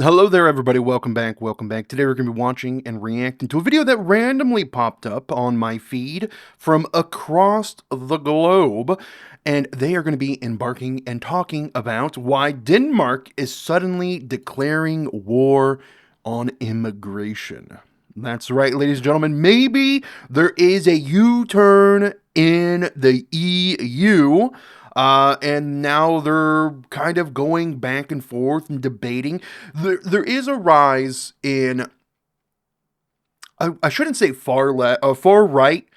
Hello there, everybody. Welcome back. Welcome back. Today we're going to be watching and reacting to a video that randomly popped up on my feed from across the globe. And they are going to be embarking and talking about why Denmark is suddenly declaring war on immigration. That's right, ladies and gentlemen. Maybe there is a U-turn in the EU. And now they're kind of going back and forth and debating. There is a rise in, I shouldn't say far right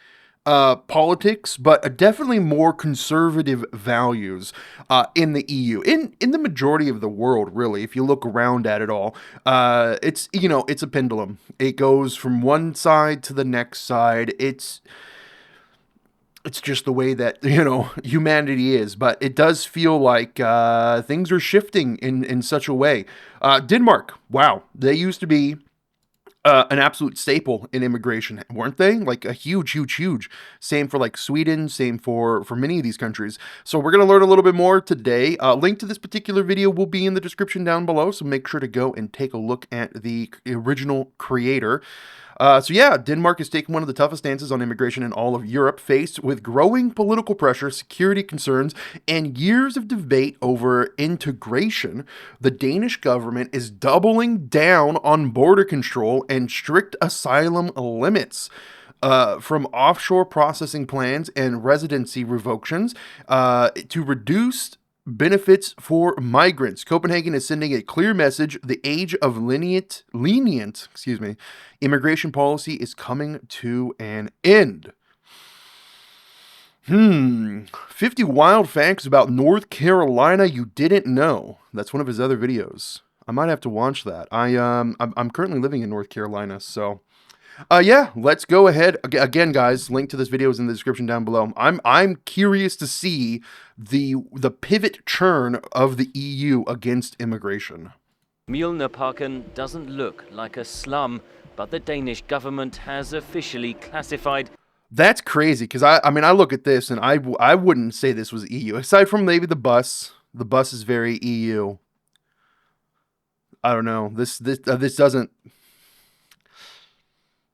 politics, but definitely more conservative values in the EU, in the majority of the world, really. If you look around at it all, it's a pendulum. It goes from one side to the next side. It's just the way that humanity is, but it does feel like things are shifting in such a way. Denmark, wow, they used to be an absolute staple in immigration, weren't they? Like a huge. Same for like Sweden, same for many of these countries. So we're gonna learn a little bit more today. Link to this particular video will be in the description down below, so make sure to go and take a look at the original creator. So yeah, Denmark is taking one of the toughest stances on immigration in all of Europe, faced with growing political pressure, security concerns, and years of debate over integration. The Danish government is doubling down on border control and strict asylum limits. From offshore processing plans and residency revocations to reduce benefits for migrants. Copenhagen is sending a clear message. The age of lenient, immigration policy is coming to an end. 50 wild facts about North Carolina you didn't know. That's one of his other videos. I might have to watch that. I'm currently living in North Carolina, so yeah, let's go ahead. Again, guys, link to this video is in the description down below. I'm curious to see the pivot churn of the EU against immigration. Mjølnerparken doesn't look like a slum, but the Danish government has officially classified. That's crazy because I mean I look at this and I wouldn't say this was EU aside from maybe the bus. The bus is very EU. I don't know. This doesn't.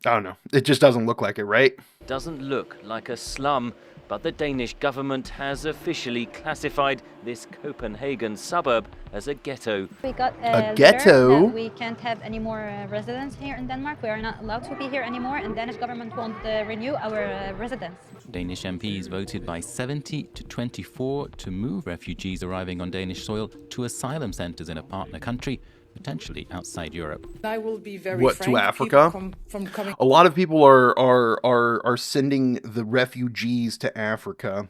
I don't know. It just doesn't look like it, right? Doesn't look like a slum, but the Danish government has officially classified this Copenhagen suburb as a ghetto. We got a ghetto. That we can't have any more residents here in Denmark. We are not allowed to be here anymore, and Danish government won't renew our residence. Danish MPs voted by 70 to 24 to move refugees arriving on Danish soil to asylum centres in a partner country, potentially outside Europe. I will be very what frank, to Africa? A lot of people are sending the refugees to Africa.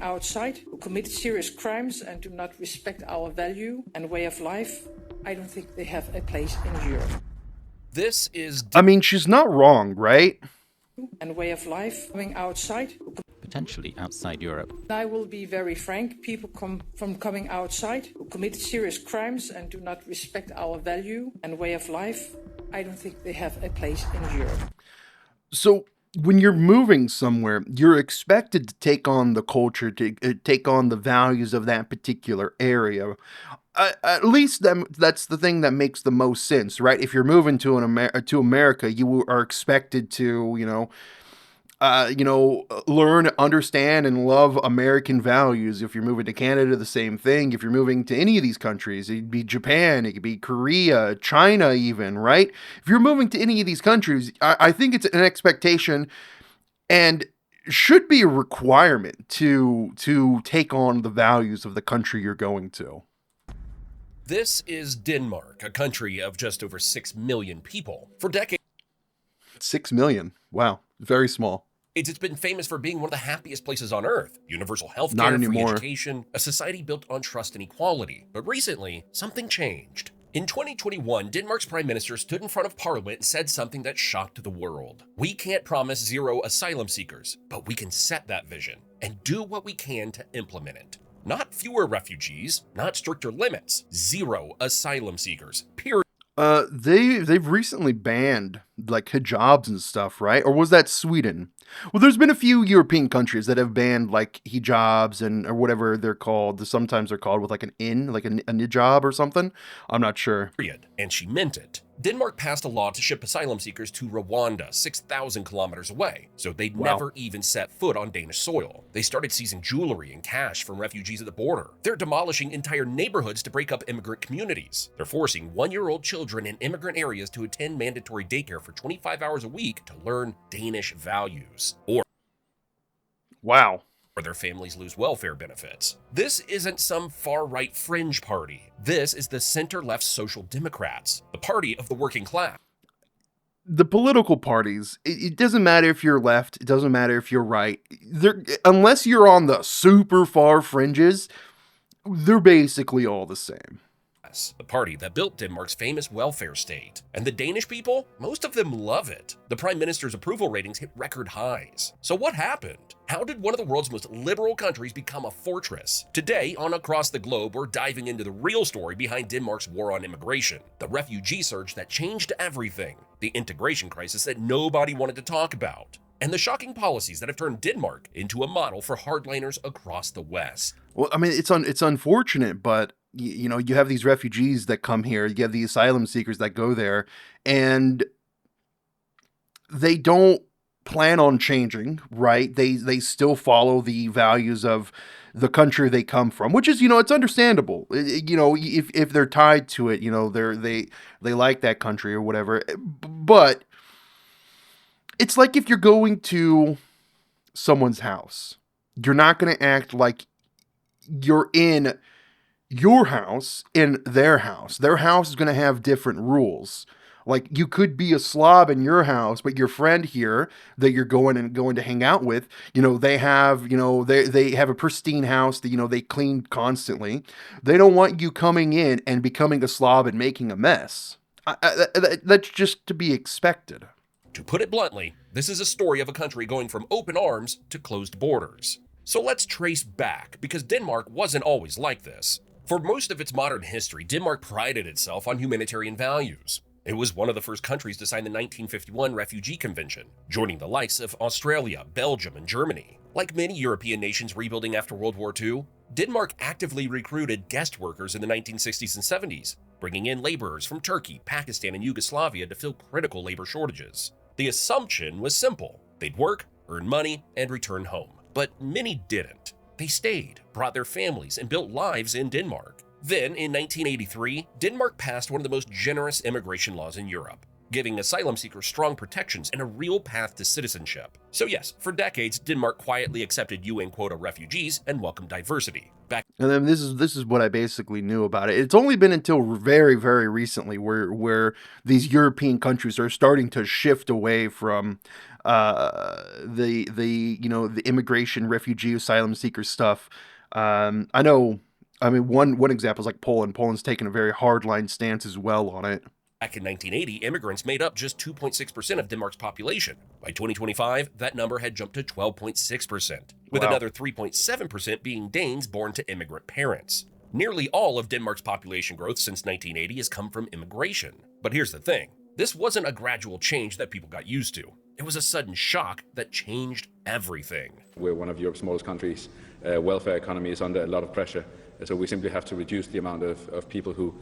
Outside, who commit serious crimes and do not respect our value and way of life. I don't think they have a place in Europe. This is. I mean, she's not wrong, right? And way of life coming outside. Potentially outside Europe. I will be very frank. People coming outside who commit serious crimes and do not respect our value and way of life. I don't think they have a place in Europe. So when you're moving somewhere, you're expected to take on the culture, to take on the values of that particular area. At least that's the thing that makes the most sense, right? If you're moving to America, you are expected to, learn, understand, and love American values. If you're moving to Canada, the same thing. If you're moving to any of these countries, it could be Japan, it could be Korea, China even, right? If you're moving to any of these countries, I think it's an expectation and should be a requirement to take on the values of the country you're going to. This is Denmark, a country of just over 6 million people. For decades, 6 million. Wow. Very small. It's been famous for being one of the happiest places on earth. Universal healthcare, free education, a society built on trust and equality. But recently, something changed. In 2021, Denmark's prime minister stood in front of parliament and said something that shocked the world. We can't promise zero asylum seekers, but we can set that vision and do what we can to implement it. Not fewer refugees, not stricter limits, zero asylum seekers, period. They've recently banned like hijabs and stuff, right? Or was that Sweden? Well, there's been a few European countries that have banned like hijabs or whatever they're called. Sometimes they're called with like like a hijab or something. I'm not sure. And she meant it. Denmark passed a law to ship asylum seekers to Rwanda, 6,000 kilometers away, so they'd never even set foot on Danish soil. They started seizing jewelry and cash from refugees at the border. They're demolishing entire neighborhoods to break up immigrant communities. They're forcing 1-year-old children in immigrant areas to attend mandatory daycare for 25 hours a week to learn Danish values. Or their families lose welfare benefits. This isn't some far-right fringe party. This is the center-left Social Democrats, the party of the working class. The political parties, it doesn't matter if you're left, it doesn't matter if you're right. Unless you're on the super far fringes, they're basically all the same. The party that built Denmark's famous welfare state. And the Danish people, most of them love it. The Prime Minister's approval ratings hit record highs. So what happened? How did one of the world's most liberal countries become a fortress? Today, on Across the Globe, we're diving into the real story behind Denmark's war on immigration, the refugee surge that changed everything, the integration crisis that nobody wanted to talk about, and the shocking policies that have turned Denmark into a model for hardliners across the West. Well, I mean, it's unfortunate, but you know, you have these refugees that come here, you have the asylum seekers that go there, and they don't plan on changing, right? They still follow the values of the country they come from, which is, you know, it's understandable. You know, if they're tied to it, you know, they like that country or whatever. But it's like if you're going to someone's house, you're not going to act like you're in your house in their house. Their house is going to have different rules. Like, you could be a slob in your house, but your friend here that you're going to hang out with, you know, they have, you know, they have a pristine house that, you know, they clean constantly. They don't want you coming in and becoming a slob and making a mess. That's just to be expected. To put it bluntly, this is a story of a country going from open arms to closed borders. So let's trace back, because Denmark wasn't always like this. For most of its modern history, Denmark prided itself on humanitarian values. It was one of the first countries to sign the 1951 Refugee Convention, joining the likes of Australia, Belgium, and Germany. Like many European nations rebuilding after World War II, Denmark actively recruited guest workers in the 1960s and 70s, bringing in laborers from Turkey, Pakistan, and Yugoslavia to fill critical labor shortages. The assumption was simple. They'd work, earn money, and return home. But many didn't. They stayed, brought their families, and built lives in Denmark. Then, in 1983, Denmark passed one of the most generous immigration laws in Europe, giving asylum seekers strong protections and a real path to citizenship. So yes, for decades, Denmark quietly accepted UN quota refugees and welcomed diversity. And then this is what I basically knew about it. It's only been until very, very recently where these European countries are starting to shift away from the immigration, refugee, asylum seeker stuff. I know. I mean, one example is like Poland. Poland's taken a very hardline stance as well on it. Back in 1980, immigrants made up just 2.6% of Denmark's population. By 2025, that number had jumped to 12.6%, with another 3.7% being Danes born to immigrant parents. Nearly all of Denmark's population growth since 1980 has come from immigration. But here's the thing. This wasn't a gradual change that people got used to. It was a sudden shock that changed everything. We're one of Europe's smallest countries. Welfare economy is under a lot of pressure. So we simply have to reduce the amount of people who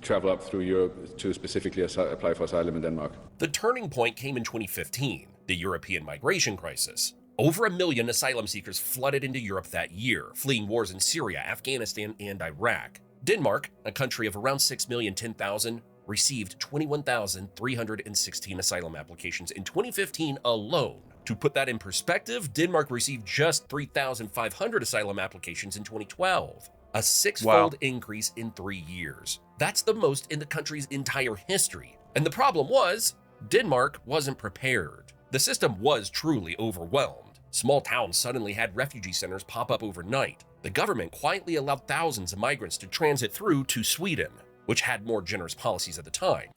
travel up through Europe to specifically apply for asylum in Denmark. The turning point came in 2015, the European migration crisis. Over 1 million asylum seekers flooded into Europe that year, fleeing wars in Syria, Afghanistan, and Iraq. Denmark, a country of around 6,010,000, received 21,316 asylum applications in 2015 alone. To put that in perspective, Denmark received just 3,500 asylum applications in 2012, a six-fold increase in 3 years. That's the most in the country's entire history. And the problem was, Denmark wasn't prepared. The system was truly overwhelmed. Small towns suddenly had refugee centers pop up overnight. The government quietly allowed thousands of migrants to transit through to Sweden, which had more generous policies at the time.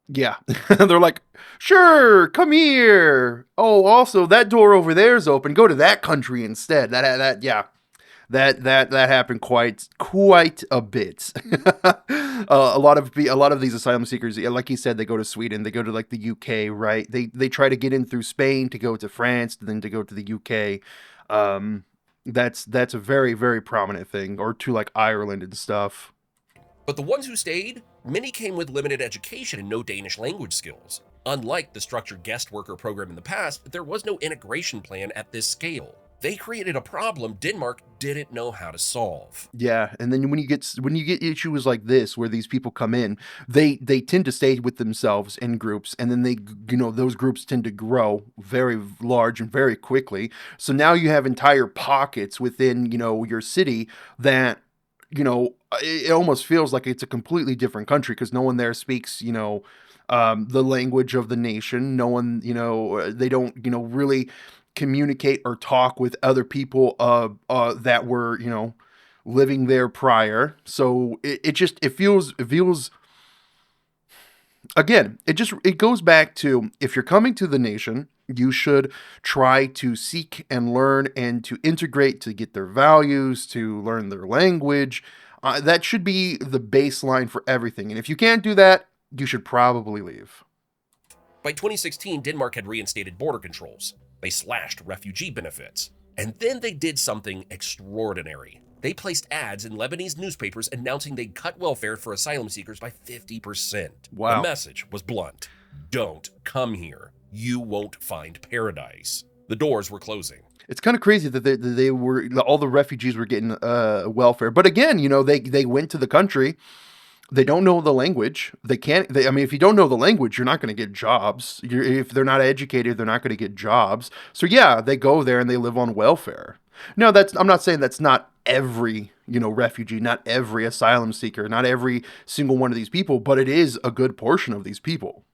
Yeah, they're like, sure, come here. Oh, also, that door over there is open. Go to that country instead. Yeah. That happened quite a bit. A lot of these asylum seekers, like you said, they go to Sweden, they go to like the UK, right? They try to get in through Spain to go to France, then to go to the UK. That's a very, very prominent thing, or to like Ireland and stuff. But the ones who stayed, many came with limited education and no Danish language skills. Unlike the structured guest worker program in the past, there was no integration plan at this scale. They created a problem Denmark didn't know how to solve. Yeah, and then when you get issues like this where these people come in, they tend to stay with themselves in groups, and then those groups tend to grow very large and very quickly. So now you have entire pockets within, your city that, it almost feels like it's a completely different country because no one there speaks, the language of the nation. No one, they don't, really communicate or talk with other people that were living there prior. So it feels again, it goes back to, if you're coming to the nation, you should try to seek and learn and to integrate, to get their values, to learn their language. That should be the baseline for everything, and if you can't do that, you should probably leave. By 2016, Denmark had reinstated border controls. They slashed refugee benefits. And then they did something extraordinary. They placed ads in Lebanese newspapers announcing they'd cut welfare for asylum seekers by 50%. Wow. The message was blunt. Don't come here. You won't find paradise. The doors were closing. It's kind of crazy that they were, all the refugees were getting welfare. But again, they went to the country. They don't know the language. If you don't know the language, you're not going to get jobs. If they're not educated, they're not going to get jobs. So yeah, they go there and they live on welfare. No, I'm not saying that's not every, refugee, not every asylum seeker, not every single one of these people, but it is a good portion of these people.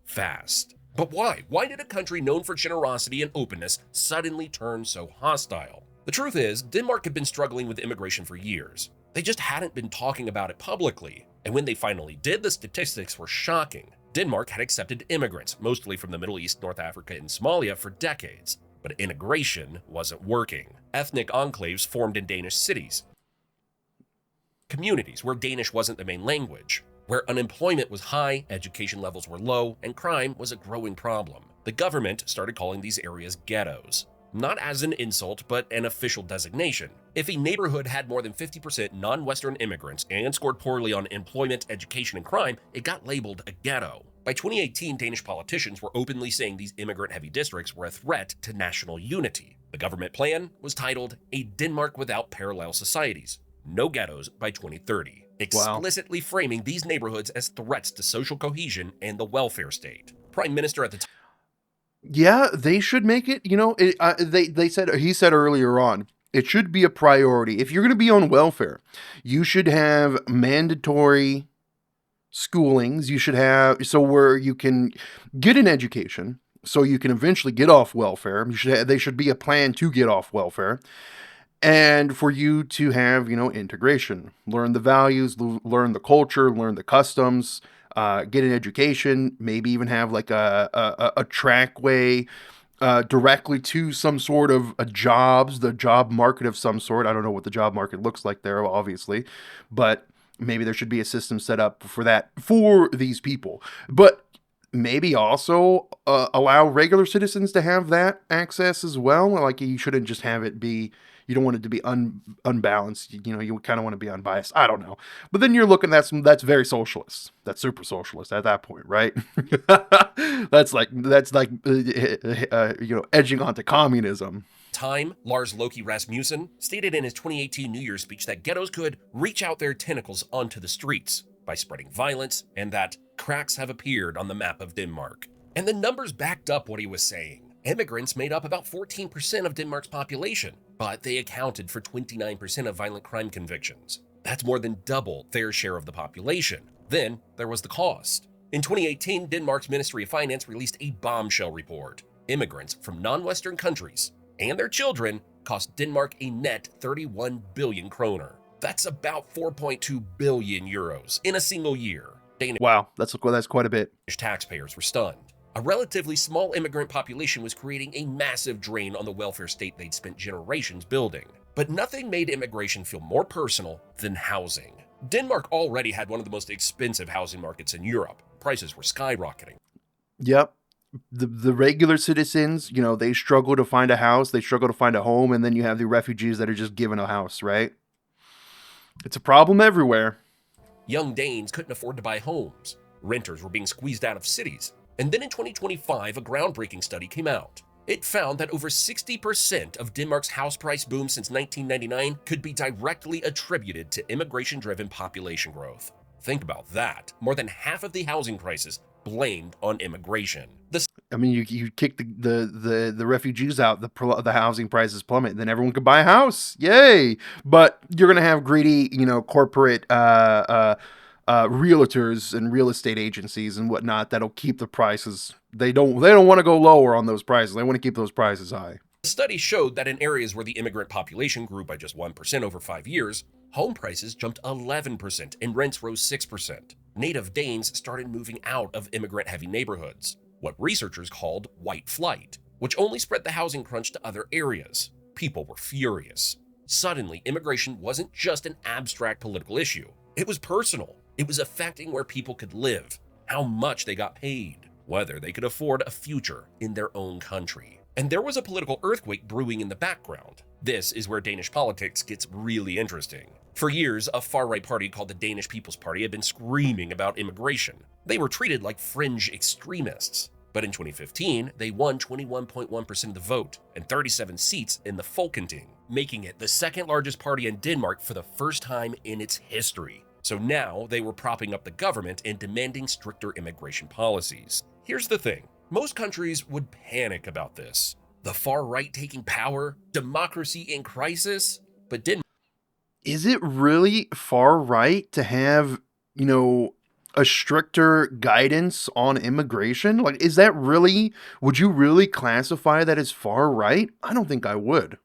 Fast. But why? Why did a country known for generosity and openness suddenly turn so hostile? The truth is, Denmark had been struggling with immigration for years. They just hadn't been talking about it publicly. And when they finally did, the statistics were shocking. Denmark had accepted immigrants, mostly from the Middle East, North Africa, and Somalia, for decades. But integration wasn't working. Ethnic enclaves formed in Danish cities. Communities where Danish wasn't the main language. Where unemployment was high, education levels were low, and crime was a growing problem. The government started calling these areas ghettos. Not as an insult, but an official designation. If a neighborhood had more than 50% non-Western immigrants and scored poorly on employment, education, and crime, it got labeled a ghetto. By 2018, Danish politicians were openly saying these immigrant-heavy districts were a threat to national unity. The government plan was titled A Denmark Without Parallel Societies, No Ghettos by 2030, explicitly framing these neighborhoods as threats to social cohesion and the welfare state. Prime Minister at the time. Yeah, they should make it, he said earlier on, it should be a priority. If you're going to be on welfare, you should have mandatory schoolings. You should have, so where you can get an education, so you can eventually get off welfare. They should be a plan to get off welfare. And for you to have, integration, learn the values, learn the culture, learn the customs, get an education, maybe even have like a trackway directly to some sort of the job market of some sort. I don't know what the job market looks like there, obviously, but maybe there should be a system set up for that for these people. But maybe also allow regular citizens to have that access as well. Like, you shouldn't just have it be, you don't want it to be unbalanced. You kind of want to be unbiased. I don't know. But then you're looking at that's very socialist. That's super socialist at that point, right? that's like edging onto communism. Time, Lars Løkke Rasmussen stated in his 2018 New Year's speech that ghettos could reach out their tentacles onto the streets by spreading violence, and that cracks have appeared on the map of Denmark. And the numbers backed up what he was saying. Immigrants made up about 14% of Denmark's population, but they accounted for 29% of violent crime convictions. That's more than double their share of the population. Then there was the cost. In 2018, Denmark's Ministry of Finance released a bombshell report. Immigrants from non-Western countries and their children cost Denmark a net 31 billion kroner. That's about 4.2 billion euros in a single year. Wow, that's quite a bit. Taxpayers were stunned. A relatively small immigrant population was creating a massive drain on the welfare state they'd spent generations building. But nothing made immigration feel more personal than housing. Denmark already had one of the most expensive housing markets in Europe. Prices were skyrocketing. Yep. The regular citizens, you know, they struggle to find a house, they struggle to find a home, and then you have the refugees that are just given a house, right? It's a problem everywhere. Young Danes couldn't afford to buy homes. Renters were being squeezed out of cities. And then in 2025, a groundbreaking study came out. It found that over 60% of Denmark's house price boom since 1999 could be directly attributed to immigration-driven population growth. Think about that. More than half of the housing crisis blamed on immigration. I mean, you kick the refugees out, the housing prices plummet, then everyone could buy a house. Yay! But you're gonna have greedy, you know, corporate realtors and real estate agencies and whatnot that'll keep the prices. They don't want to go lower on those prices. They want to keep those prices high. The study showed that in areas where the immigrant population grew by just 1% over 5 years, home prices jumped 11% and rents rose 6%. Native Danes started moving out of immigrant-heavy neighborhoods, what researchers called white flight, which only spread the housing crunch to other areas. People were furious. Suddenly, immigration wasn't just an abstract political issue. It was personal. It was affecting where people could live, how much they got paid, whether they could afford a future in their own country. And there was a political earthquake brewing in the background. This is where Danish politics gets really interesting. For years, a far-right party called the Danish People's Party had been screaming about immigration. They were treated like fringe extremists. But in 2015, they won 21.1% of the vote and 37 seats in the Folketing, making it the second largest party in Denmark for the first time in its history. So now they were propping up the government and demanding stricter immigration policies. Here's the thing. Most countries would panic about this. The far right taking power, democracy in crisis, but Denmark. Is it really far right to have, you know, a stricter guidance on immigration? Like, is that really, would you really classify that as far right? I don't think I would.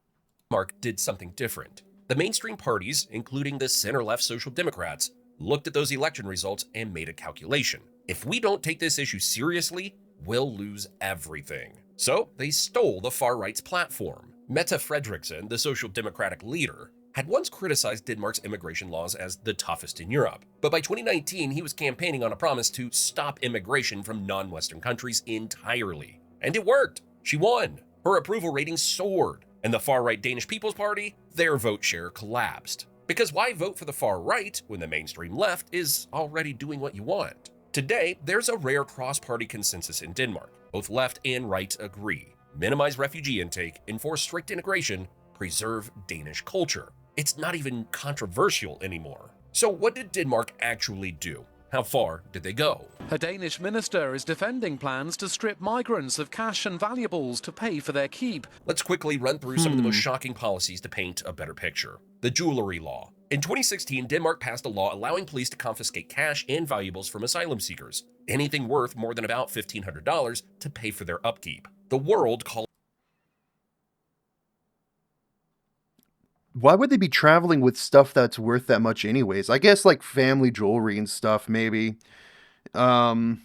Denmark did something different. The mainstream parties, including the center-left Social Democrats, looked at those election results and made a calculation. If we don't take this issue seriously, we'll lose everything. So they stole the far right's platform. Mette Frederiksen, the Social Democratic leader, had once criticized Denmark's immigration laws as the toughest in Europe. But by 2019, he was campaigning on a promise to stop immigration from non-Western countries entirely. And it worked. She won. Her approval rating soared. And the far-right Danish People's Party, their vote share collapsed. Because why vote for the far right when the mainstream left is already doing what you want? Today, there's a rare cross-party consensus in Denmark. Both left and right agree. Minimize refugee intake, enforce strict integration, preserve Danish culture. It's not even controversial anymore. So what did Denmark actually do? How far did they go? A Danish minister is defending plans to strip migrants of cash and valuables to pay for their keep. Let's quickly run through some of the most shocking policies to paint a better picture. The jewelry law. In 2016, Denmark passed a law allowing police to confiscate cash and valuables from asylum seekers, anything worth more than about $1,500 to pay for their upkeep. The world called. Why would they be traveling with stuff that's worth that much anyways? I guess like family jewelry and stuff, maybe. It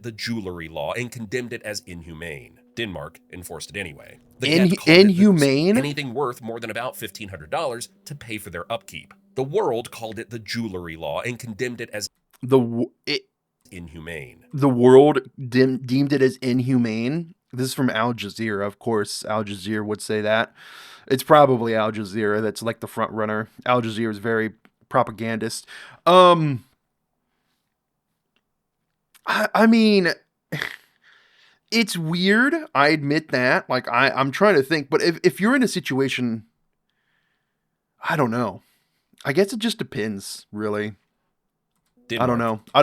the jewelry law and condemned it as inhumane. Denmark enforced it anyway. Inhumane? Anything worth more than about $1,500 to pay for their upkeep. The world called it the jewelry law and condemned it as inhumane. The world deemed it as inhumane. This is from Al Jazeera, of course. Al Jazeera would say that. It's probably Al Jazeera that's like the front runner. Al Jazeera is very propagandist. I mean, it's weird. I admit that. Like, I'm trying to think. But if you're in a situation, I don't know. I guess it just depends, really. Denmark. I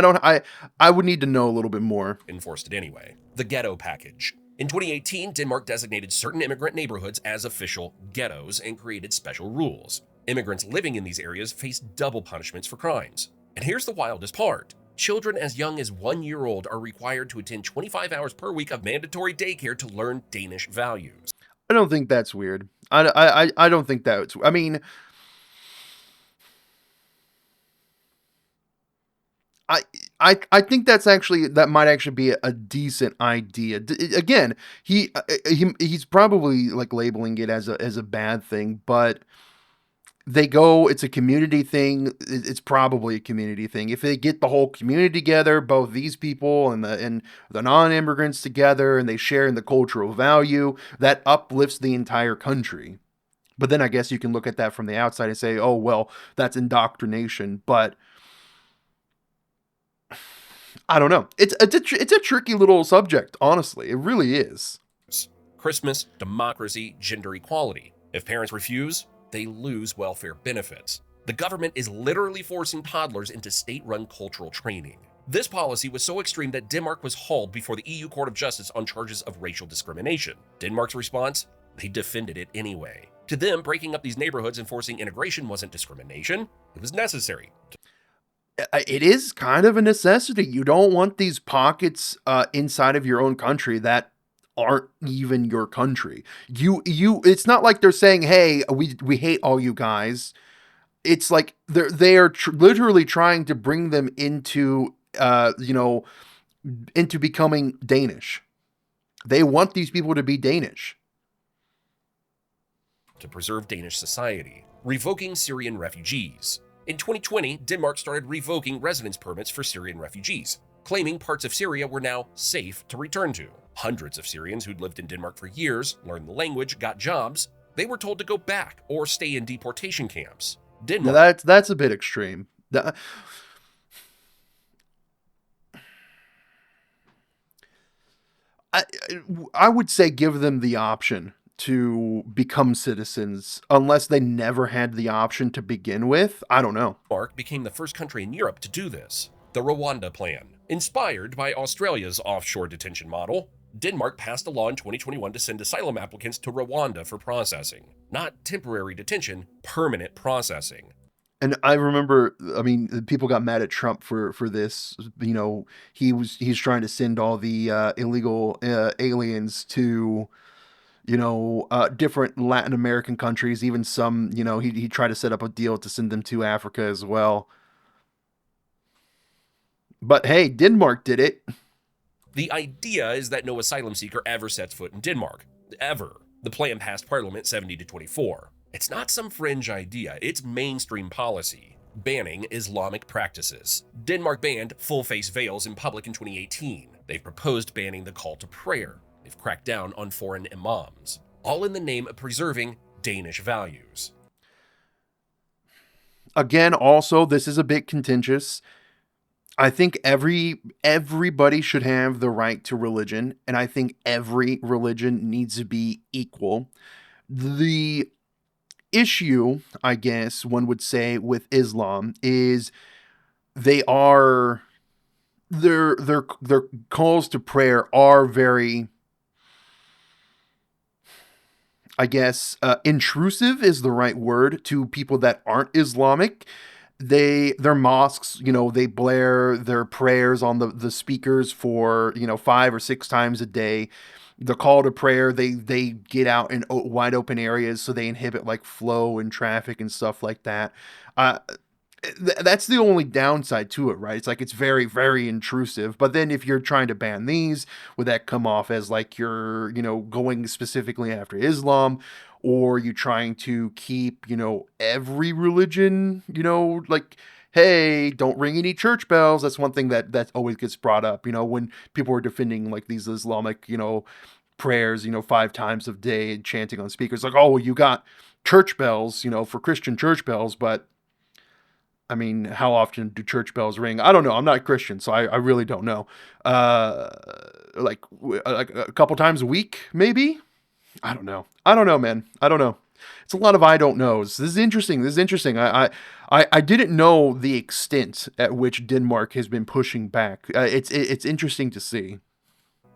don't know. I would need to know a little bit more. Enforced it anyway. The ghetto package. In 2018, Denmark designated certain immigrant neighborhoods as official ghettos and created special rules. Immigrants living in these areas face double punishments for crimes. And here's the wildest part. Children as young as 1 year old are required to attend 25 hours per week of mandatory daycare to learn Danish values. I don't think that's weird. I don't think that's... I mean... I think that might actually be a decent idea. Again, he's probably like labeling it as a bad thing, but it's a community thing. It's probably a community thing. If they get the whole community together, both these people and the non-immigrants together, and they share in the cultural value, that uplifts the entire country. But then I guess you can look at that from the outside and say, oh, well, that's indoctrination. But I don't know. It's a tricky little subject, honestly. It really is. Christmas, democracy, gender equality. If parents refuse, they lose welfare benefits. The government is literally forcing toddlers into state-run cultural training. This policy was so extreme that Denmark was hauled before the EU Court of Justice on charges of racial discrimination. Denmark's response? They defended it anyway. To them, breaking up these neighborhoods and forcing integration wasn't discrimination. It was necessary. It is kind of a necessity. You don't want these pockets inside of your own country that aren't even your country. It's not like they're saying, hey, we hate all you guys. It's like they are literally trying to bring them into into becoming Danish. They want these people to be Danish. To preserve Danish society, revoking Syrian refugees. In 2020, Denmark started revoking residence permits for Syrian refugees, claiming parts of Syria were now safe to return to. Hundreds of Syrians who'd lived in Denmark for years, learned the language, got jobs. They were told to go back or stay in deportation camps. Denmark. Now that's a bit extreme. I would say give them the option to become citizens, unless they never had the option to begin with. I don't know. Denmark became the first country in Europe to do this. The Rwanda Plan. Inspired by Australia's offshore detention model, Denmark passed a law in 2021 to send asylum applicants to Rwanda for processing. Not temporary detention, permanent processing. And I remember, people got mad at Trump for this. He's trying to send all the illegal aliens to, different Latin American countries, even some, he tried to set up a deal to send them to Africa as well. But hey, Denmark did it. The idea is that no asylum seeker ever sets foot in Denmark. Ever. The plan passed Parliament 70-24. It's not some fringe idea, it's mainstream policy. Banning Islamic practices. Denmark banned full-face veils in public in 2018. They've proposed banning the call to prayer. They've cracked down on foreign imams. All in the name of preserving Danish values. Again, also, this is a bit contentious. I think everybody should have the right to religion, and I think every religion needs to be equal. The issue, I guess one would say, with Islam is their calls to prayer are very, I guess, intrusive is the right word to people that aren't Islamic. Their mosques, they blare their prayers on the speakers for 5 or 6 times a day. The call to prayer, they get out in wide open areas, so they inhibit like flow and traffic and stuff like that. That's the only downside to it, right? It's like it's very, very intrusive. But then if you're trying to ban these, would that come off as like you're going specifically after Islam? Or you trying to keep, every religion, like, hey, don't ring any church bells. That's one thing that always gets brought up, when people are defending like these Islamic, prayers, 5 times a day and chanting on speakers. Like, oh, well, you got church bells, for Christian church bells. But I mean, how often do church bells ring? I don't know. I'm not Christian, so I really don't know. Like a couple times a week, maybe? I don't know, man. I don't know. It's a lot of I don't knows. This is interesting. I didn't know the extent at which Denmark has been pushing back. It's interesting to see.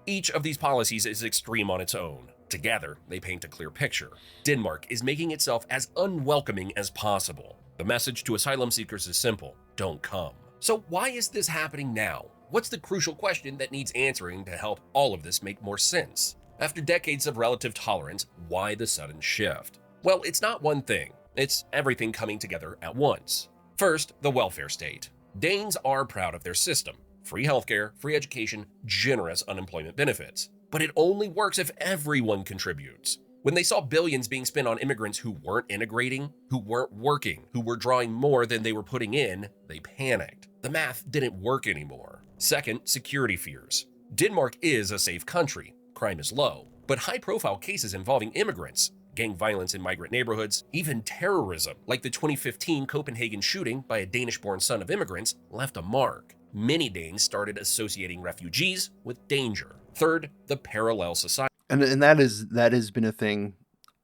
Each of these policies is extreme on its own. Together, they paint a clear picture. Denmark is making itself as unwelcoming as possible. The message to asylum seekers is simple: don't come. So why is this happening now? What's the crucial question that needs answering to help all of this make more sense? After decades of relative tolerance, why the sudden shift? Well, it's not one thing. It's everything coming together at once. First, the welfare state. Danes are proud of their system. free healthcare, free education, generous unemployment benefits. But it only works if everyone contributes. When they saw billions being spent on immigrants who weren't integrating, who weren't working, who were drawing more than they were putting in, they panicked. The math didn't work anymore. Second, security fears. Denmark is a safe country. Crime is low. But high-profile cases involving immigrants, gang violence in migrant neighborhoods, even terrorism, like the 2015 Copenhagen shooting by a Danish-born son of immigrants, left a mark. Many Danes started associating refugees with danger. Third, the parallel society. And that has been a thing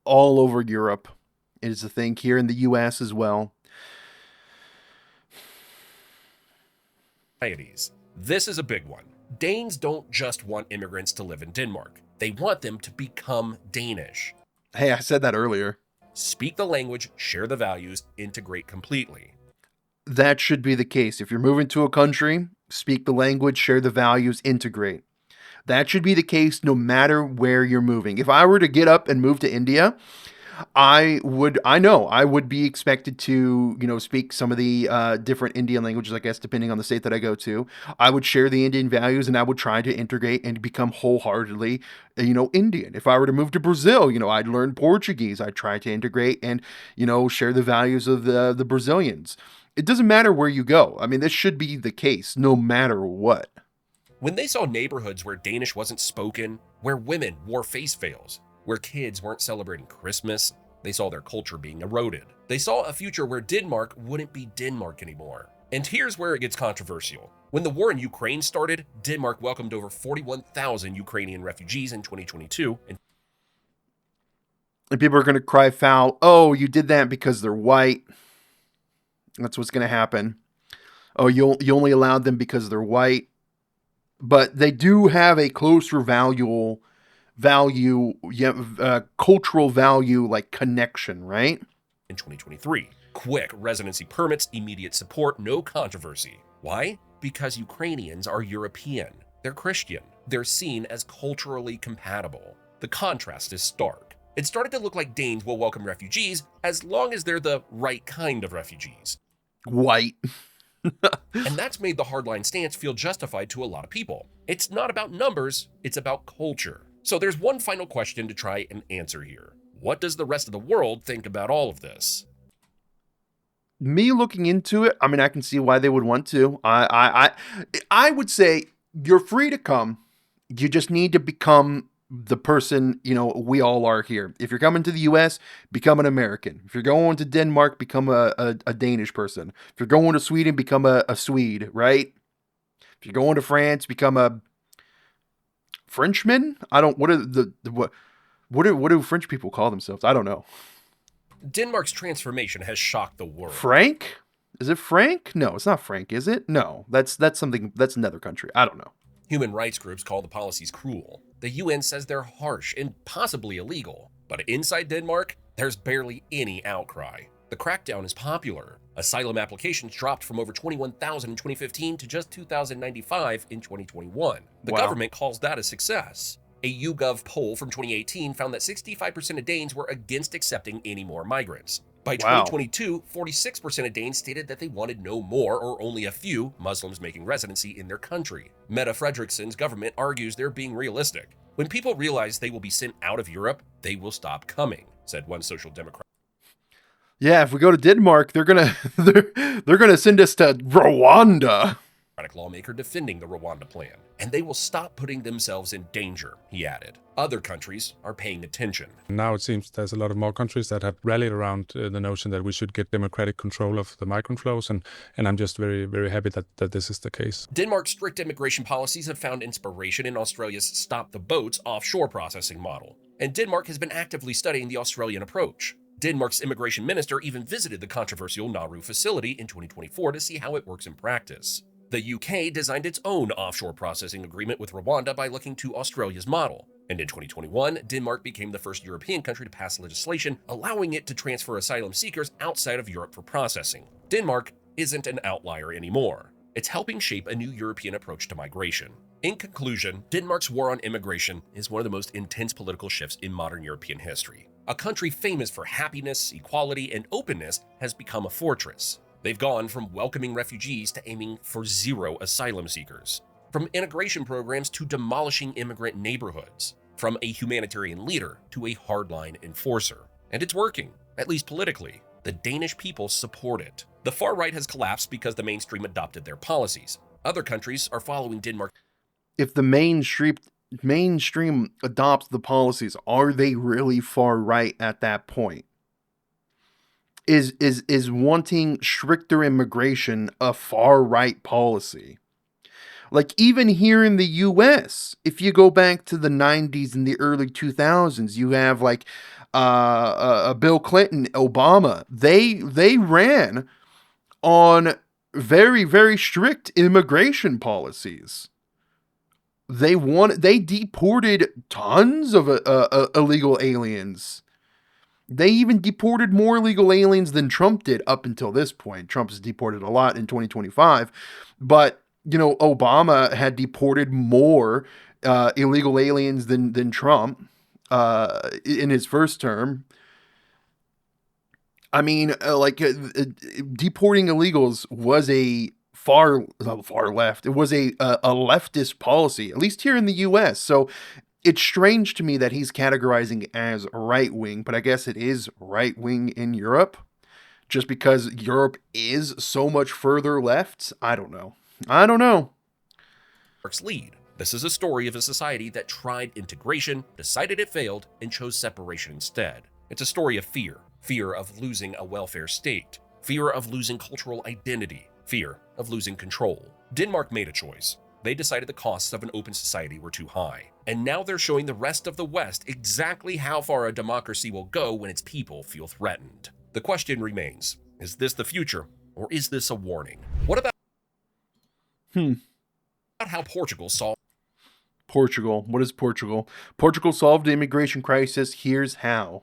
all over Europe. It is a thing here in the US as well. This is a big one. Danes don't just want immigrants to live in Denmark. They want them to become Danish. Hey, I said that earlier. Speak the language, share the values, integrate completely. That should be the case. If you're moving to a country, speak the language, share the values, integrate. That should be the case no matter where you're moving. If I were to get up and move to India, I would be expected to, speak some of the different Indian languages, I guess, depending on the state that I go to. I would share the Indian values and I would try to integrate and become wholeheartedly, Indian. If I were to move to Brazil, I'd learn Portuguese. I'd try to integrate and, share the values of the Brazilians. It doesn't matter where you go. I mean, this should be the case no matter what. When they saw neighborhoods where Danish wasn't spoken, where women wore face veils, where kids weren't celebrating Christmas, they saw their culture being eroded. They saw a future where Denmark wouldn't be Denmark anymore. And here's where it gets controversial. When the war in Ukraine started, Denmark welcomed over 41,000 Ukrainian refugees in 2022. And people are going to cry foul. Oh, you did that because they're white. That's what's going to happen. Oh, you only allowed them because they're white. But they do have a closer cultural value, like connection, right? In 2023, quick residency permits, immediate support, no controversy. Why? Because Ukrainians are European. They're Christian. They're seen as culturally compatible. The contrast is stark. It started to look like Danes will welcome refugees as long as they're the right kind of refugees. White. And that's made the hardline stance feel justified to a lot of people. It's not about numbers, it's about culture. So there's one final question to try and answer here. What does the rest of the world think about all of this? Me looking into it, I mean, I can see why they would want to. I would say you're free to come. You just need to become the person, we all are here. If you're coming to the US, become an American. If you're going to Denmark, become a Danish person. If you're going to Sweden, become a Swede, right? If you're going to France, become a Frenchman. What do French people call themselves? I don't know. Denmark's transformation has shocked the world. Frank? Is it Frank? No, it's not Frank, is it? No, that's another country. I don't know. Human rights groups call the policies cruel. The UN says they're harsh and possibly illegal. But inside Denmark, there's barely any outcry. The crackdown is popular. Asylum applications dropped from over 21,000 in 2015 to just 2,095 in 2021. The government calls that a success. A YouGov poll from 2018 found that 65% of Danes were against accepting any more migrants. By 2022, 46% of Danes stated that they wanted no more or only a few Muslims making residency in their country. Mette Frederiksen's government argues they're being realistic. When people realize they will be sent out of Europe, they will stop coming, said one social democrat. Yeah, if we go to Denmark, they're gonna send us to Rwanda. Lawmaker defending the Rwanda plan, and they will stop putting themselves in danger, he added. Other countries are paying attention. Now it seems there's a lot of more countries that have rallied around the notion that we should get democratic control of the migrant flows, and I'm just very, very happy that this is the case. Denmark's strict immigration policies have found inspiration in Australia's Stop the Boats offshore processing model, and Denmark has been actively studying the Australian approach. Denmark's immigration minister even visited the controversial Nauru facility in 2024 to see how it works in practice. The UK designed its own offshore processing agreement with Rwanda by looking to Australia's model. And in 2021, Denmark became the first European country to pass legislation allowing it to transfer asylum seekers outside of Europe for processing. Denmark isn't an outlier anymore. It's helping shape a new European approach to migration. In conclusion, Denmark's war on immigration is one of the most intense political shifts in modern European history. A country famous for happiness, equality, and openness has become a fortress. They've gone from welcoming refugees to aiming for zero asylum seekers, from integration programs to demolishing immigrant neighborhoods, from a humanitarian leader to a hardline enforcer. And it's working, at least politically. The Danish people support it. The far right has collapsed because the mainstream adopted their policies. Other countries are following Denmark. If the mainstream adopts the policies, are they really far right at that point? Is wanting stricter immigration a far right policy? Like, even here in the US, if you go back to the 90s and the early 2000s, you have like Bill Clinton, Obama. They ran on very, very strict immigration policies. They deported tons of illegal aliens. They even deported more illegal aliens than Trump did up until this point. Trump has deported a lot in 2025, but you know, Obama had deported more illegal aliens than Trump in his first term. I mean, deporting illegals was a far left. It was a leftist policy, at least here in the U.S. So it's strange to me that he's categorizing as right wing, but I guess it is right wing in Europe, just because Europe is so much further left. I don't know. Lead. This is a story of a society that tried integration, decided it failed, and chose separation instead. It's a story of fear. Fear of losing a welfare state. Fear of losing cultural identity. Fear of losing control. Denmark made a choice. They decided the costs of an open society were too high. And now they're showing the rest of the West exactly how far a democracy will go when its people feel threatened. The question remains, is this the future, or is this a warning? What about how Portugal solved? Portugal. What is Portugal? Portugal solved the immigration crisis. Here's how.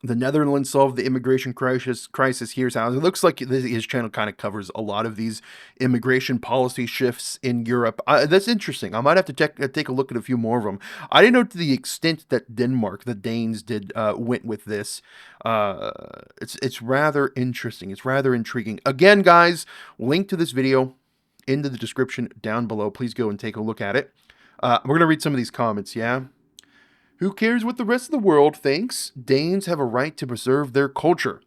The Netherlands solved the immigration crisis. Here's how. It looks like his channel kind of covers a lot of these immigration policy shifts in Europe. That's interesting. I might have to take a look at a few more of them. I didn't know to the extent that Denmark, the Danes, went with this. It's rather interesting. It's rather intriguing. Again, guys, link to this video in the description down below. Please go and take a look at it. We're gonna read some of these comments. Yeah. Who cares what the rest of the world thinks? Danes have a right to preserve their culture.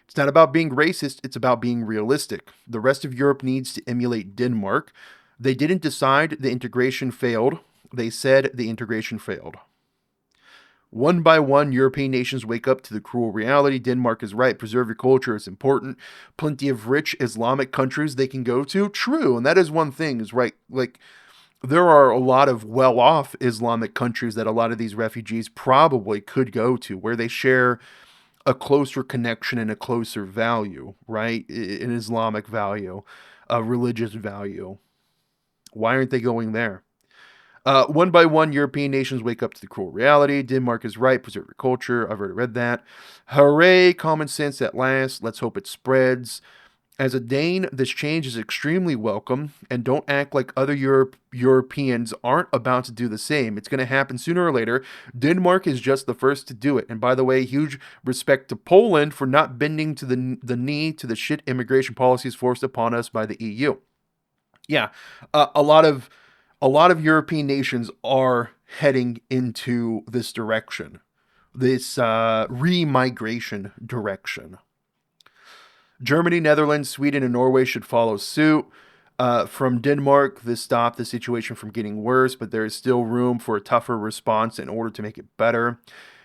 It's not about being racist, it's about being realistic. The rest of Europe needs to emulate Denmark. They didn't decide the integration failed. They said the integration failed. One by one, European nations wake up to the cruel reality. Denmark is right. Preserve your culture. It's important. Plenty of rich Islamic countries they can go to. True. And that is one thing is right. Like, there are a lot of well-off Islamic countries that a lot of these refugees probably could go to, where they share a closer connection and a closer value, right? An Islamic value, a religious value. Why aren't they going there? One by one, European nations wake up to the cruel reality. Denmark is right. Preserve your culture. I've already read that. Hooray, common sense at last. Let's hope it spreads. As a Dane, this change is extremely welcome, and don't act like other Europeans aren't about to do the same. It's going to happen sooner or later. Denmark is just the first to do it. And by the way, huge respect to Poland for not bending to the knee to the shit immigration policies forced upon us by the EU. Yeah, a lot of European nations are heading into this direction, this remigration direction. Germany, Netherlands, Sweden, and Norway should follow suit. From Denmark, this stopped the situation from getting worse, but there is still room for a tougher response in order to make it better.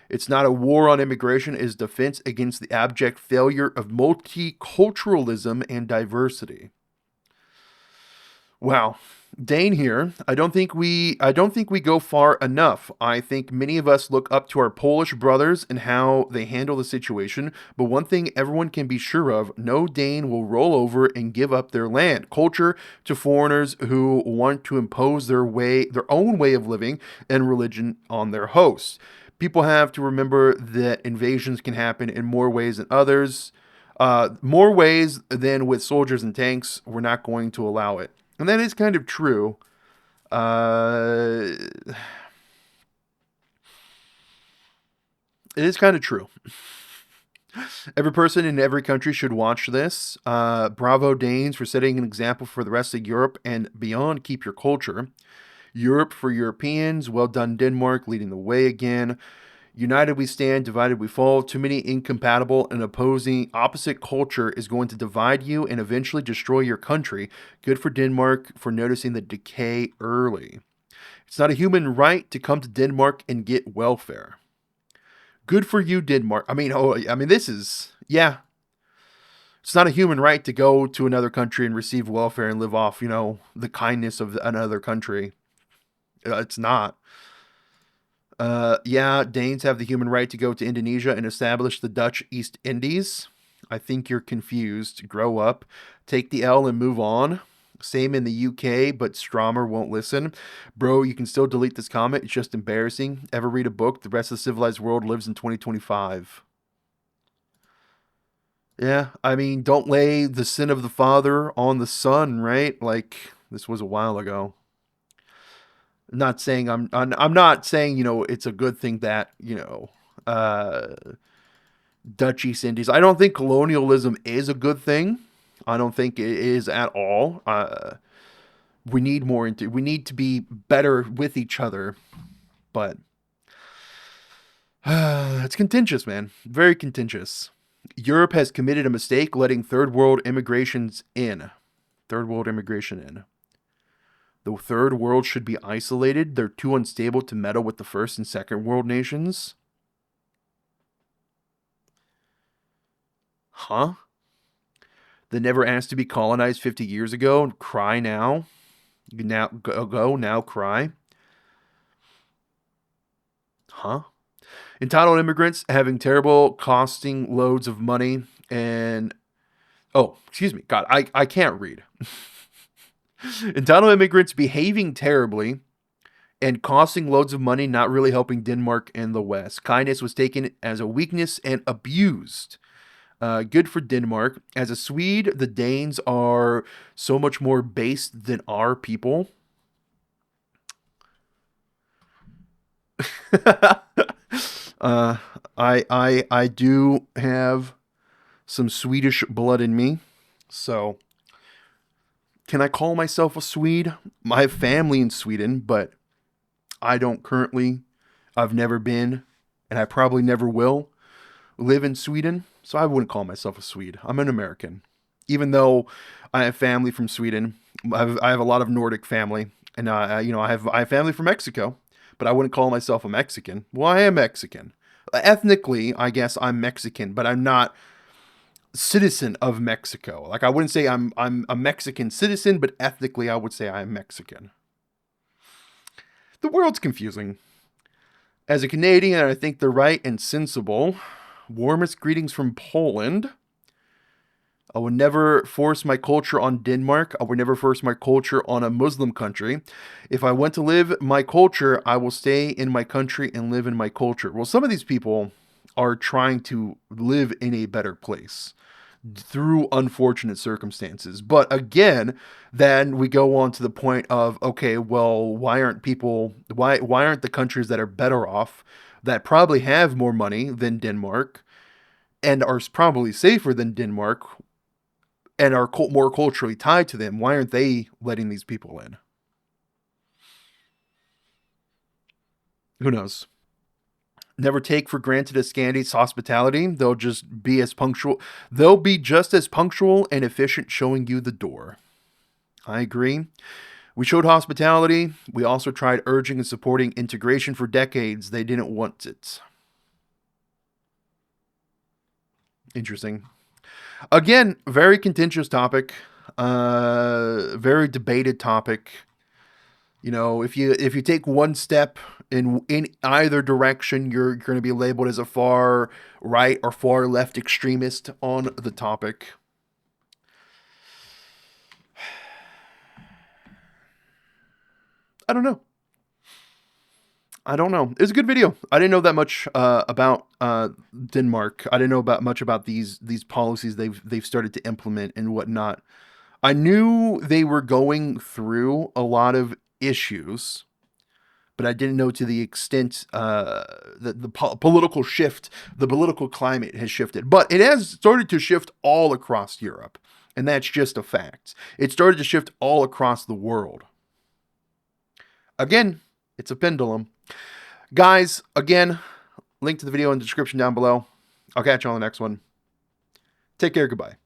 It's not a war on immigration, it is defense against the abject failure of multiculturalism and diversity. Wow. Dane here. I don't think we go far enough. I think many of us look up to our Polish brothers and how they handle the situation, but one thing everyone can be sure of, no Dane will roll over and give up their land, culture to foreigners who want to impose their own way of living and religion on their hosts. People have to remember that invasions can happen in more ways than others. More ways than with soldiers and tanks. We're not going to allow it. And that is kind of true. It is kind of true. Every person in every country should watch this. Bravo Danes for setting an example for the rest of Europe and beyond. Keep your culture. Europe for Europeans. Well done, Denmark, leading the way again. United we stand, divided we fall. Too many incompatible and opposite culture is going to divide you and eventually destroy your country. Good for Denmark for noticing the decay early. It's not a human right to come to Denmark and get welfare. Good for you, Denmark. This is, yeah. It's not a human right to go to another country and receive welfare and live off, the kindness of another country. It's not. Danes have the human right to go to Indonesia and establish the Dutch East Indies. I think you're confused. Grow up. Take the L and move on. Same in the UK, but Stromer won't listen. Bro, you can still delete this comment. It's just embarrassing. Ever read a book? The rest of the civilized world lives in 2025. Yeah, don't lay the sin of the father on the son, right? Like, this was a while ago. I'm not saying it's a good thing that, Dutch East Indies. I don't think colonialism is a good thing. I don't think it is at all. We need to be better with each other, but it's contentious, man. Very contentious. Europe has committed a mistake letting third world immigration in. The third world should be isolated. They're too unstable to meddle with the first and second world nations. Huh? They never asked to be colonized 50 years ago and cry now. Now cry. Huh? Entitled immigrants having terrible costing loads of money and... Oh, excuse me. God, I can't read. Entitled immigrants behaving terribly and costing loads of money, not really helping Denmark and the West. Kindness was taken as a weakness and abused. Good for Denmark. As a Swede, the Danes are so much more based than our people. I do have some Swedish blood in me, so can I call myself a Swede? I have family in Sweden, but I don't currently. I've never been, and I probably never will live in Sweden, so I wouldn't call myself a Swede. I'm an American, even though I have family from Sweden. I have a lot of Nordic family, and I have family from Mexico, but I wouldn't call myself a Mexican. Well, I am Mexican. Ethnically, I guess I'm Mexican, but I'm not citizen of Mexico. Like, I wouldn't say I'm a Mexican citizen, but ethnically I would say I'm Mexican. The world's confusing. As a Canadian, I think they're right and sensible. Warmest greetings from Poland. I would never force my culture on Denmark. I would never force my culture on a Muslim country. If I want to live my culture, I will stay in my country and live in my culture. Well, some of these people are trying to live in a better place through unfortunate circumstances. But again, then we go on to the point of, okay, well, why aren't the countries that are better off, that probably have more money than Denmark and are probably safer than Denmark and are more culturally tied to them, why aren't they letting these people in? Who knows? Never take for granted a Scandinavian hospitality. They'll just be as punctual. They'll be just as punctual and efficient showing you the door. I agree. We showed hospitality. We also tried urging and supporting integration for decades. They didn't want it. Interesting. Again, very contentious topic. Very debated topic. You know, if you take one step in either direction, you're going to be labeled as a far right or far left extremist on the topic. I don't know. It was a good video. I didn't know that much about Denmark. I didn't know much about these policies they've started to implement and whatnot. I knew they were going through a lot of issues, but I didn't know to the extent the political shift, the political climate has shifted. But it has started to shift all across Europe, and that's just a fact. It started to shift all across the world. Again, it's a pendulum. Guys, again, link to the video in the description down below. I'll catch you on the next one. Take care. Goodbye.